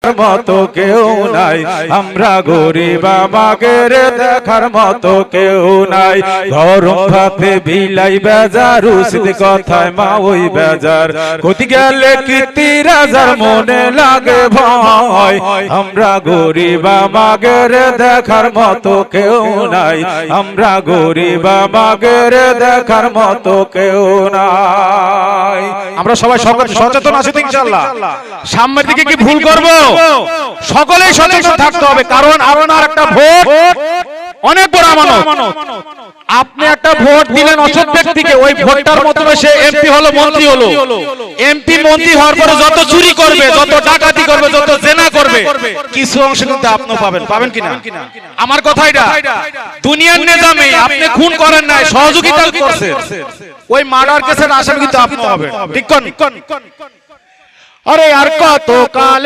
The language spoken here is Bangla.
দেখার মতো কেউ নাই, আমরা গরিব আমাদের দেখার মতো কেউ নাই। গরম ভাতে বিলাই বেজার, উচিত কথায় মা ওই বেজার, ক্ষতি গেলে কীর্তি রাজার মনে লাগে ভয়, আমরা গরিব আমাদের দেখার মতো কেউ নাই, আমরা গরিব আমাদের দেখার মতো কেউ নাই। আমরা সবাই সচেতন আছি তো ইনশাআল্লাহ। সামনের দিকে কি ভুল করব? সকলেই সচেতন থাকতে হবে, কারণ আপনার একটা ভোট অনেক বড় আমানত। আপনি একটা ভোট দিলেন অসৎ ব্যক্তিকে, ওই ভোটটার মতো সে এমপি হলো, মন্ত্রী হলো। এমপি মন্ত্রী হওয়ার পরে যত চুরি করবে, যত ডাকাতি করবে, যত জেনা করবে, কিছু অংশ কিন্তু আপনি পাবেন কিনা? আমার কথা এটা, দুনিয়ার নিজামে আপনি খুন করেন নাই, সহযোগিতা করছেন, ওই মার্ডার কেসের আসামি কিন্তু আপনি হবেন। ঠিক কোন? আরে আর কত কাল